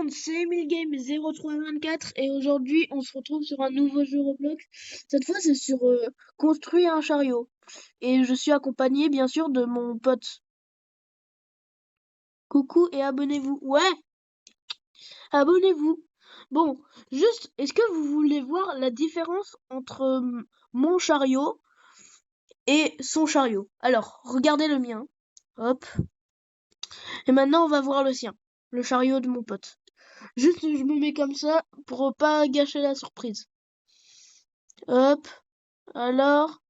monde, c'est EmilGame0324 et aujourd'hui on se retrouve sur un nouveau jeu Roblox. Cette fois c'est sur construire un chariot. Et je suis accompagné bien sûr de mon pote. Coucou et abonnez-vous. Ouais, abonnez-vous. Bon, juste, est-ce que vous voulez voir la différence entre mon chariot et son chariot? Alors, regardez le mien. Hop. Et maintenant on va voir le sien. Le chariot de mon pote. Juste, je me mets comme ça pour pas gâcher la surprise. Hop, alors,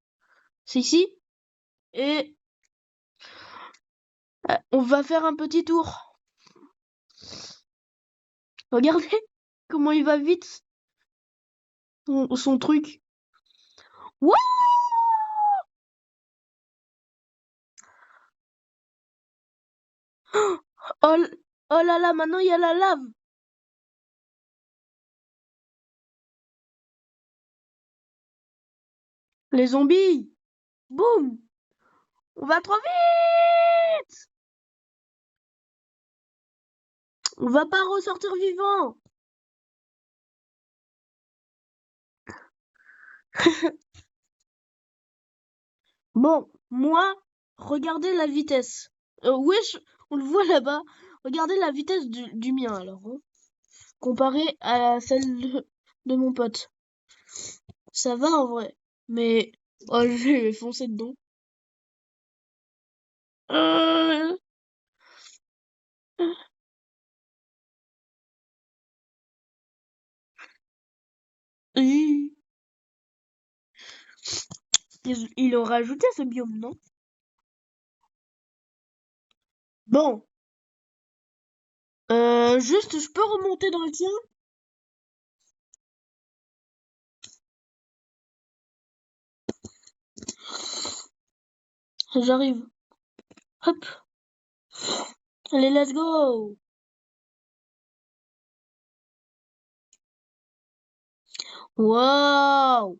c'est ici. Et on va faire un petit tour. Regardez comment il va vite, son truc. Wouah! Oh, oh là là, maintenant il y a la lave. Les zombies. Boum! On va trop vite! On va pas ressortir vivant. Bon, moi, regardez la vitesse. Wesh, on le voit là-bas. Regardez la vitesse du mien alors, hein, comparé à celle de mon pote. Ça va en vrai, mais oh, je vais foncer dedans. Euh, Ils ils ont rajouté ce biome, non? Bon, juste, je peux remonter dans le tien? J'arrive. Hop. Allez, let's go. Waouh.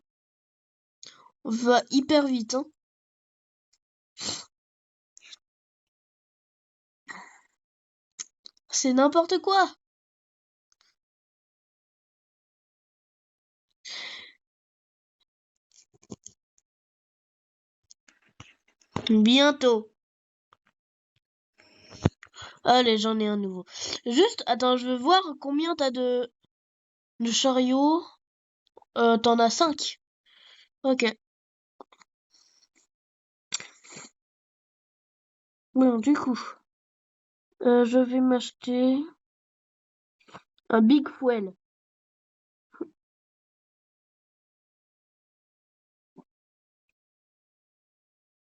On va hyper vite, hein. C'est n'importe quoi. Bientôt. Allez, j'en ai un nouveau. Juste, attends, je veux voir combien t'as de chariots. T'en as 5. Ok. Bon, du coup, je vais m'acheter un Big Fuel.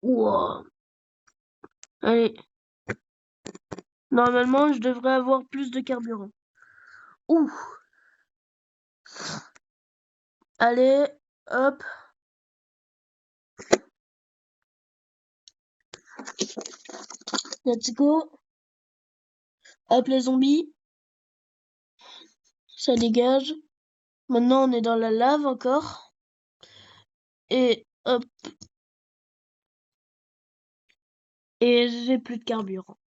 Wow. Allez, normalement, je devrais avoir plus de carburant. Ouh. Allez, hop. Let's go. Hop, les zombies. Ça dégage. Maintenant, on est dans la lave encore. Et hop. Et j'ai plus de carburant.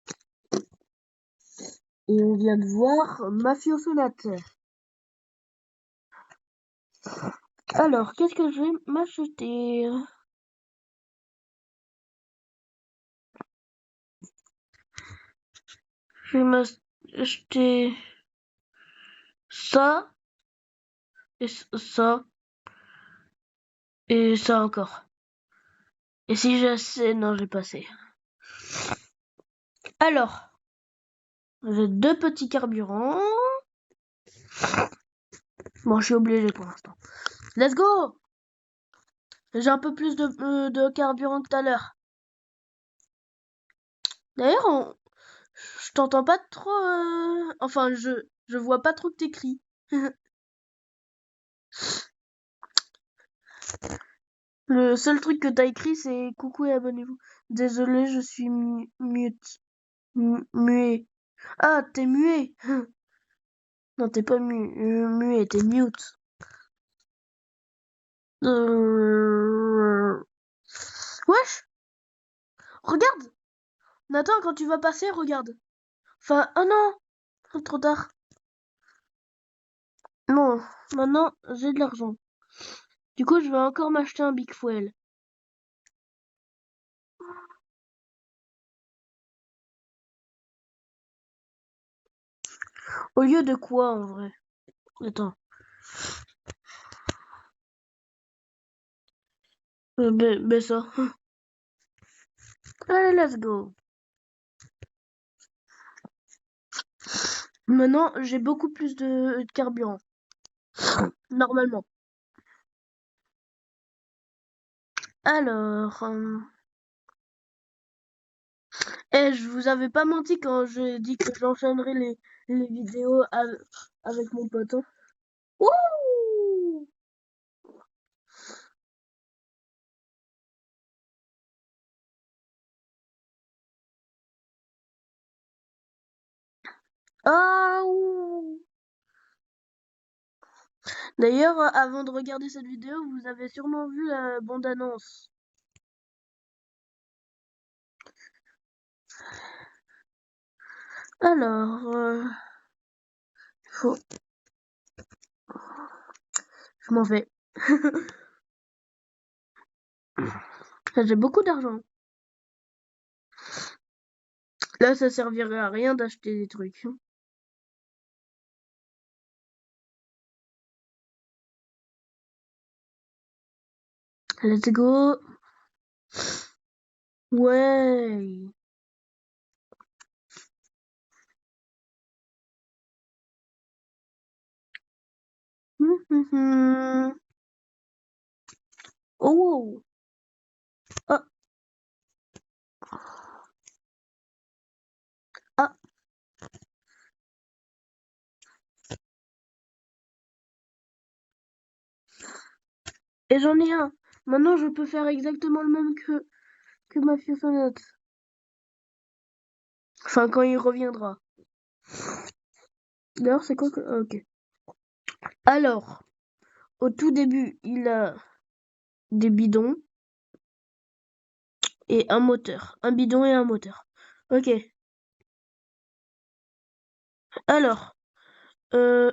Et on vient de voir Mafiosonateur. Alors, qu'est-ce que je vais m'acheter? Je vais m'acheter ça. Et ça. Et ça encore. Et si j'ai assez... Non, j'ai pas assez. Alors, j'ai 2 petits carburants. Bon, je suis obligé pour l'instant. Let's go! J'ai un peu plus de carburant que tout à l'heure. D'ailleurs, je t'entends pas trop... Enfin, je vois pas trop que t'écris. Le seul truc que t'as écrit, c'est coucou et abonnez-vous. Désolé, je suis mute. Muet. Ah, t'es muet. Non, t'es pas muet, t'es mute. Wesh, regarde. Nathan, quand tu vas passer, regarde. Enfin, oh non, trop tard. Non, maintenant j'ai de l'argent. Du coup, je vais encore m'acheter un Big Fuel. Au lieu de quoi en vrai? Attends. Ça. Allez, let's go. Maintenant, j'ai beaucoup plus de carburant. Normalement. Alors, je vous avais pas menti quand j'ai dit que j'enchaînerais les vidéos avec mon pote. Hein. Wouh! Ah, ouh. D'ailleurs, avant de regarder cette vidéo, vous avez sûrement vu la bande-annonce. Alors, faut... je m'en vais. J'ai beaucoup d'argent. Là, ça servirait à rien d'acheter des trucs. Hein. Let's go. Ouais. Hum, hum. Oh. Ah, ah. Et j'en ai un. Maintenant, je peux faire exactement le même que Mafia Sonate. Enfin, quand il reviendra. D'ailleurs, c'est quoi que... ah, ok. Alors, au tout début, il a des bidons et un moteur. Un bidon et un moteur. Ok. Alors, euh,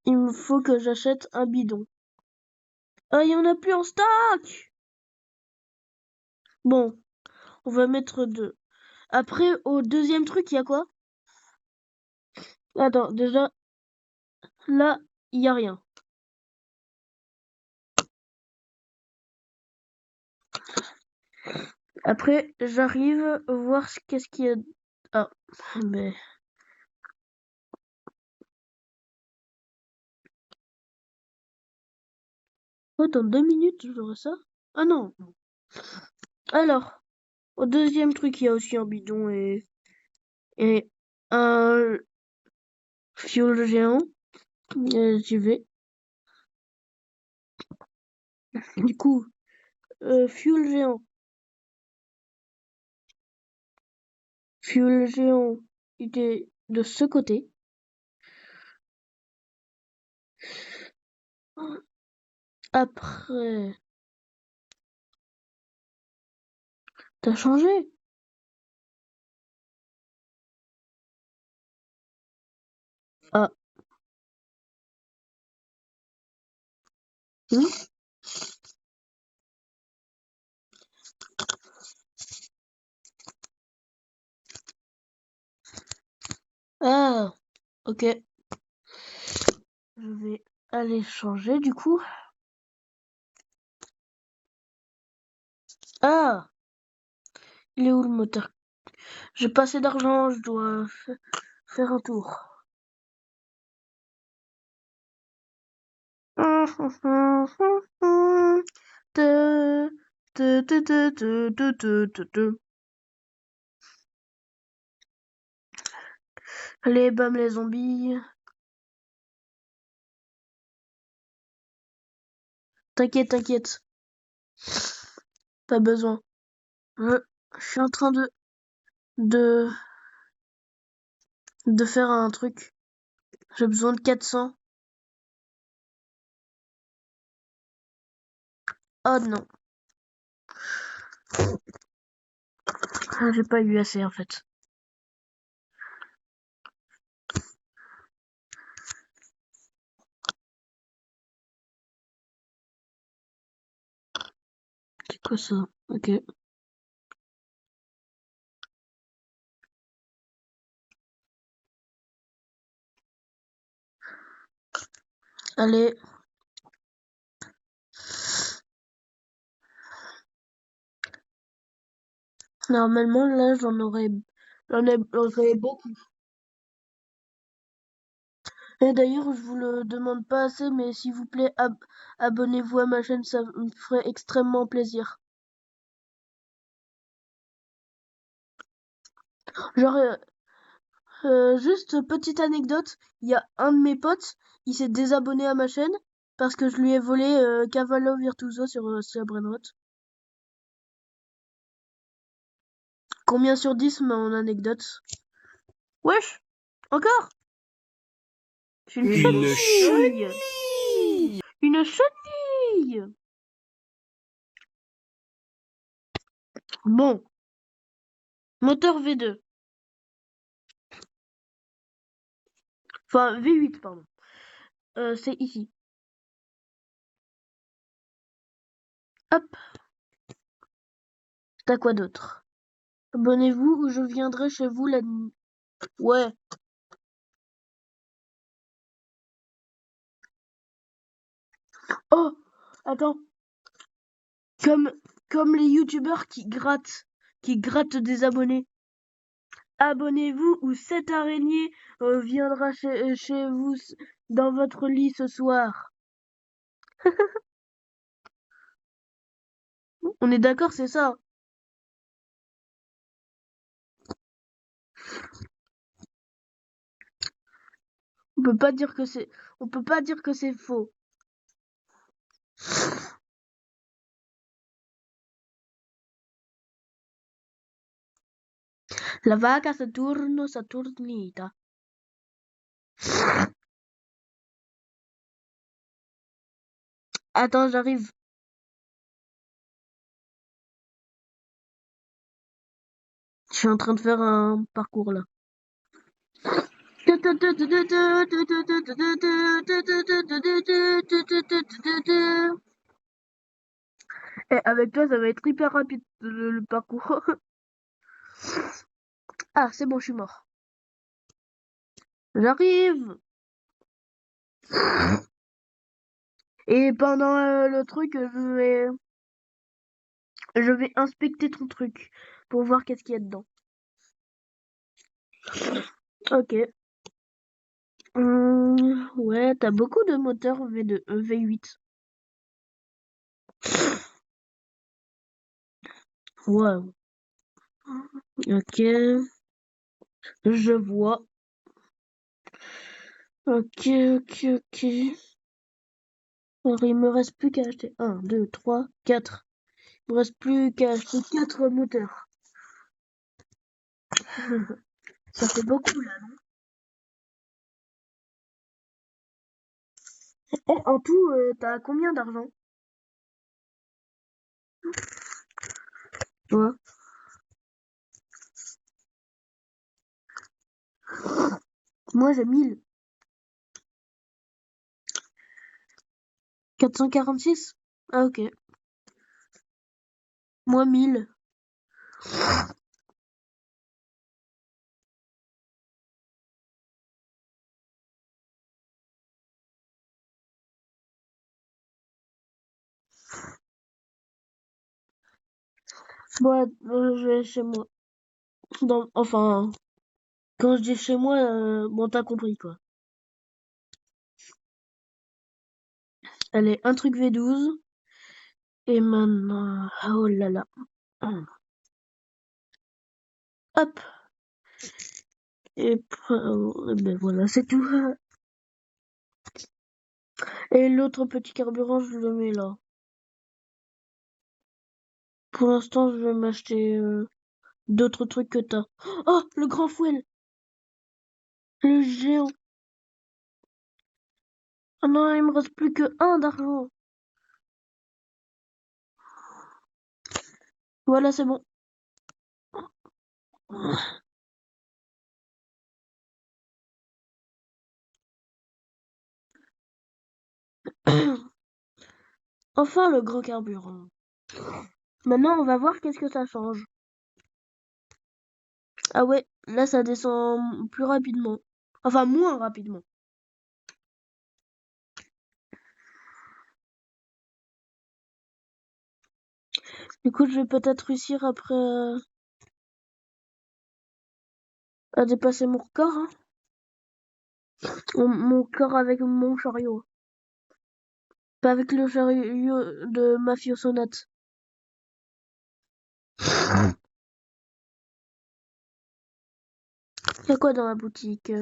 il me faut que j'achète un bidon. Ah, il y en a plus en stock! Bon, on va mettre deux. Après, au deuxième truc, il y a quoi? Attends, déjà, là, il y a rien. Après, j'arrive voir qu'est-ce qu'il y a. Ah, mais... Oh, dans 2 minutes, j'aurai ça? Ah non. Alors, au deuxième truc, il y a aussi un bidon et un fioul géant. J'y vais. Du coup, fioul géant. Fioul géant, il est de ce côté. Après, t'as changé? Ah, oui. Ah, ok. Je vais aller changer du coup. Ah, il est où le moteur? J'ai pas assez d'argent, je dois faire un tour. Allez, bam les zombies. T'inquiète, t'inquiète. Pas besoin. Je, je suis en train de, de faire un truc. J'ai besoin de 400. Oh non. Ah, j'ai pas eu assez en fait. Que ça, ok. Allez. Normalement, là, j'en aurais beaucoup. Et d'ailleurs, je vous le demande pas assez, mais s'il vous plaît, abonnez-vous à ma chaîne, ça me ferait extrêmement plaisir. Genre, juste petite anecdote, il y a un de mes potes, il s'est désabonné à ma chaîne parce que je lui ai volé Cavallo Virtuoso sur Brainrot. Combien sur 10 mon anecdote? Wesh, encore? C'est une Une chenille! chenille! Une chenille! Bon, moteur V2. Enfin, V8, pardon. C'est ici. Hop, t'as quoi d'autre? Abonnez-vous ou je viendrai chez vous la nuit. Ouais. Oh, attends. Comme, comme les youtubeurs qui grattent des abonnés. Abonnez-vous ou cette araignée viendra chez vous dans votre lit ce soir. On est d'accord, c'est ça. On peut pas dire que c'est, on peut pas dire que c'est faux. La vaca Saturnita. Attends, j'arrive. Je suis en train de faire un parcours là. Et avec toi, ça va être hyper rapide le parcours. Ah, c'est bon, je suis mort. J'arrive. Et pendant le truc, je vais inspecter ton truc pour voir qu'est-ce qu'il y a dedans. Ok. Ouais, t'as beaucoup de moteurs V2, V8. Ouais. Ok. Je vois. Ok, ok, ok. Alors, il me reste plus qu'à acheter 1, 2, 3, 4. Il me reste plus qu'à acheter 4 moteurs. Ça fait beaucoup là. Eh, en tout, t'as combien d'argent? Toi? Moi j'ai 1000. 446? Ah ok. Moi 1000. Moi, je vais chez moi. Enfin, quand je dis chez moi, bon t'as compris quoi. Allez, un truc V12. Et maintenant, oh là là. Hop. Et ben voilà, c'est tout. Et l'autre petit carburant, je le mets là. Pour l'instant, je vais m'acheter d'autres trucs que t'as. Oh, le grand fouet, le géant. Ah non, il me reste plus que 1 d'argent. Voilà, c'est bon. Enfin, le grand carburant. Maintenant, on va voir qu'est-ce que ça change. Ah ouais, là, ça descend plus rapidement. Enfin, moins rapidement. Écoute, je vais peut-être réussir après à dépasser mon record, hein. Mon record avec mon chariot. Pas avec le chariot de Mafio Sonate. Y'a quoi dans la boutique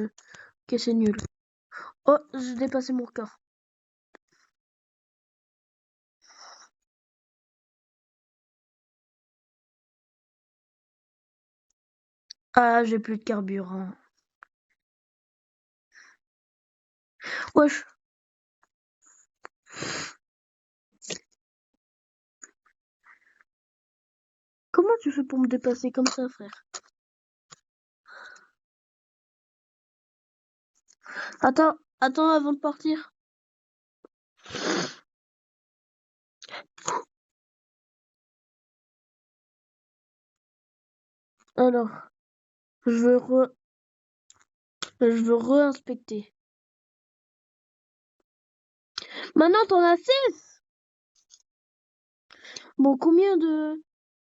que c'est nul. Oh, j'ai dépassé mon record. Ah, j'ai plus de carburant. Wesh. Comment tu fais pour me dépasser comme ça, frère? Attends avant de partir. Alors, je veux re-inspecter. Maintenant, t'en as 6. Bon, combien de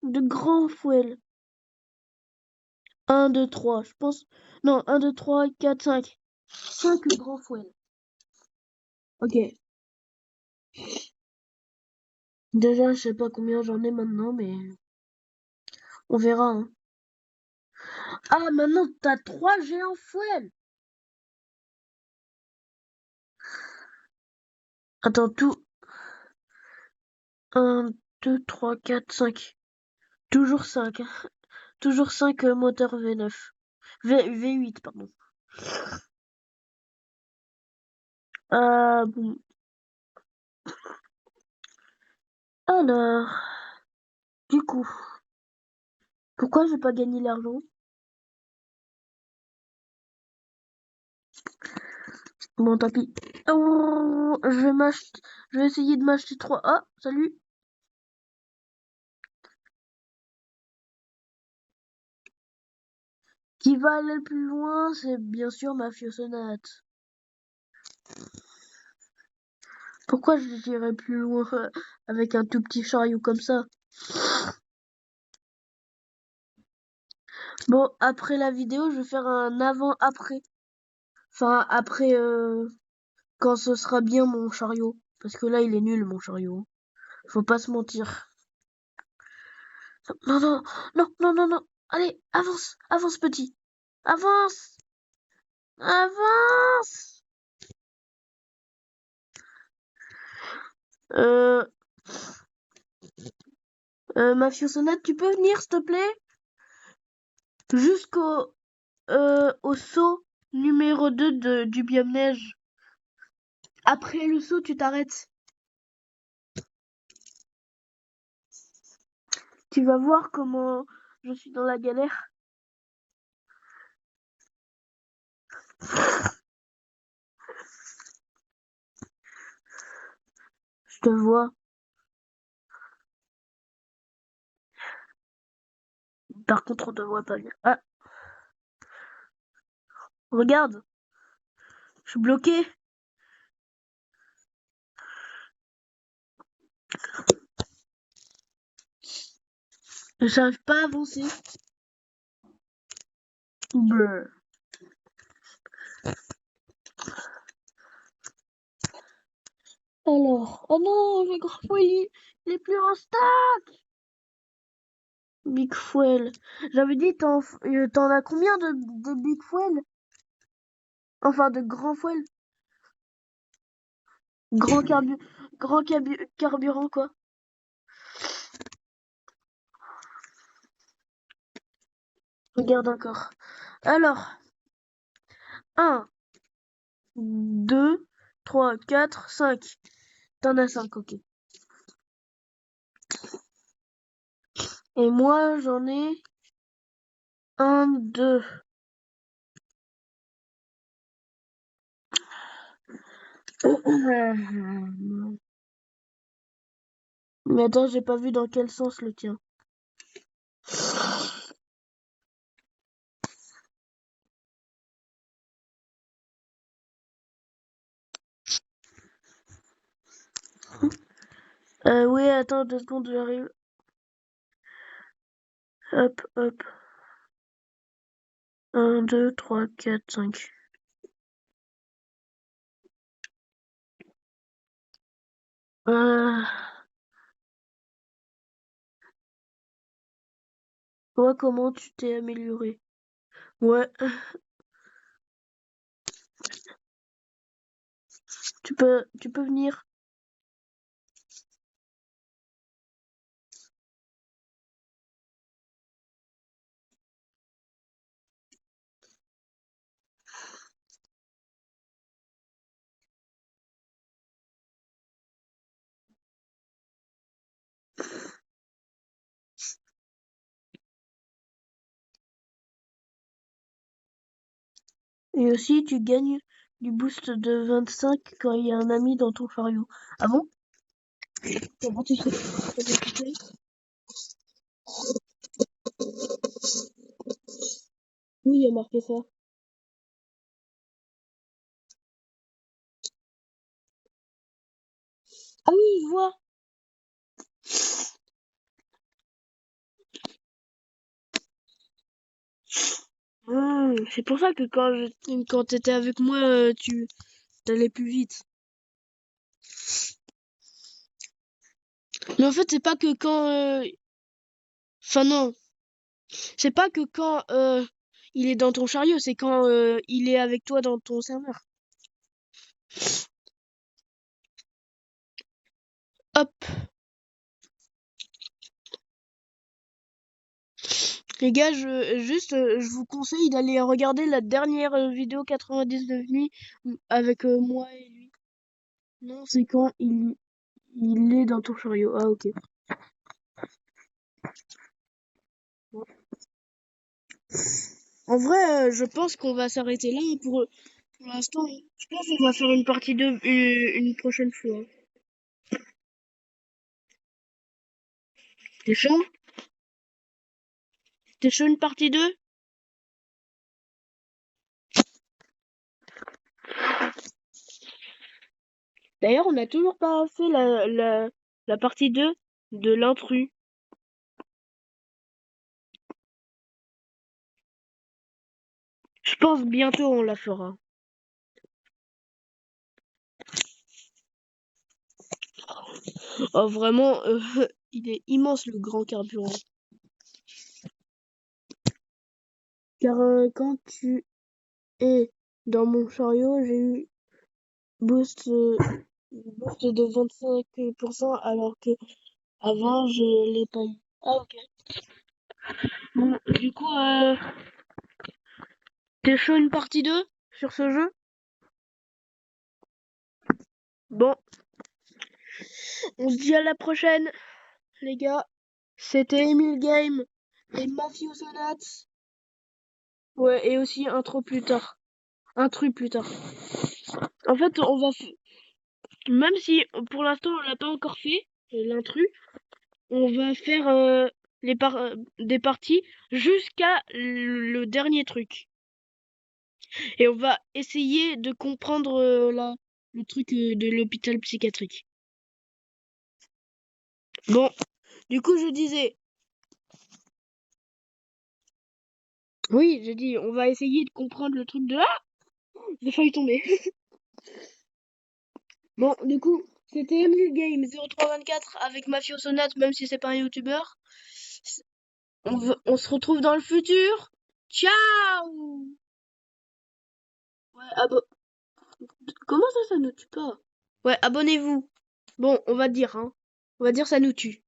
grands fouets? 1, 2, 3, je pense. Non, 1, 2, 3, 4, 5. 5 grands fouets. Ok. Déjà, je sais pas combien j'en ai maintenant, mais on verra, hein. Ah, maintenant, t'as 3 géants fouets. Attends, tout. 1, 2, 3, 4, 5. Toujours 5. Toujours 5 moteurs V9. V8, pardon. Bon. Alors, du coup, pourquoi j'ai pas gagné l'argent? Bon, tant pis. Oh, je vais essayer de m'acheter 3. Ah, salut. Qui va aller le plus loin, c'est bien sûr Mafio Sonate. Pourquoi j'irais plus loin avec un tout petit chariot comme ça? Bon, après la vidéo, je vais faire un avant-après. Enfin, après, quand ce sera bien mon chariot. Parce que là, il est nul, mon chariot. Faut pas se mentir. Non, non, non, non, non, non. Allez, avance, avance, petit. Avance, avance. Euh, Mafio Sonate, tu peux venir, s'il te plaît? Jusqu'au au saut numéro 2 du biome neige. Après le saut, tu t'arrêtes. Tu vas voir comment je suis dans la galère. Je te vois. Par contre, on te voit pas bien. Ah, regarde, je suis bloqué. J'arrive pas à avancer. Brr. Alors, oh non, le grand foyer, il est plus en stack. Big Fuel. J'avais dit, t'en as combien de Big Fuel? Enfin, de Grand Fuel? Grand carburant, quoi. Regarde encore. Alors, 1, 2, 3, 4, 5. T'en as 5, ok. Et moi, j'en ai 1, 2. Mais attends, j'ai pas vu dans quel sens le tien. Oui, attends 2 secondes, j'arrive. Hop, hop. 1, 2, 3, 4, 5. Ouais, comment tu t'es amélioré? Ouais, tu peux venir. Et aussi, tu gagnes du boost de 25 quand il y a un ami dans ton chariot. Ah bon? Comment tu sais? Comment tu sais? Oui, il y a marqué ça. Ah oui, je vois. C'est pour ça que quand t'étais avec moi, tu t'allais plus vite. Mais en fait, c'est pas que quand... Enfin non, c'est pas que quand il est dans ton chariot, c'est quand il est avec toi dans ton serveur. Hop, les gars, je vous conseille d'aller regarder la dernière vidéo 99 nuits avec moi et lui. Non, c'est quand il est dans ton chariot. Ah ok. Bon. En vrai, je pense qu'on va s'arrêter là pour l'instant. Je pense qu'on va faire une partie 2 une prochaine fois. T'es chaud? T'es chaud une partie 2? D'ailleurs, on n'a toujours pas fait la partie 2 de l'intrus. Je pense bientôt on la fera. Oh, vraiment, il est immense le grand carburant. Car quand tu es dans mon chariot, j'ai eu boost, boost de 25% alors que avant je l'ai pas eu. Ah ok. Bon, du coup, t'es chaud une partie 2 sur ce jeu? Bon, on se dit à la prochaine, les gars. C'était Emile Game et Mafio Sonates. Ouais, et aussi intro plus tard. Un truc plus tard. En fait, même si pour l'instant on l'a pas encore fait, l'intrus, on va faire des parties jusqu'à le dernier truc. Et on va essayer de comprendre le truc de l'hôpital psychiatrique. Bon, du coup je disais, oui, j'ai dit, on va essayer de comprendre le truc de là. J'ai failli tomber. Bon, du coup, c'était Emile Game 0324 avec Mafio Sonate, même si c'est pas un youtubeur. On se retrouve dans le futur. Ciao! Ouais, comment ça nous tue pas? Ouais, abonnez-vous. Bon, on va dire, hein. On va dire ça nous tue.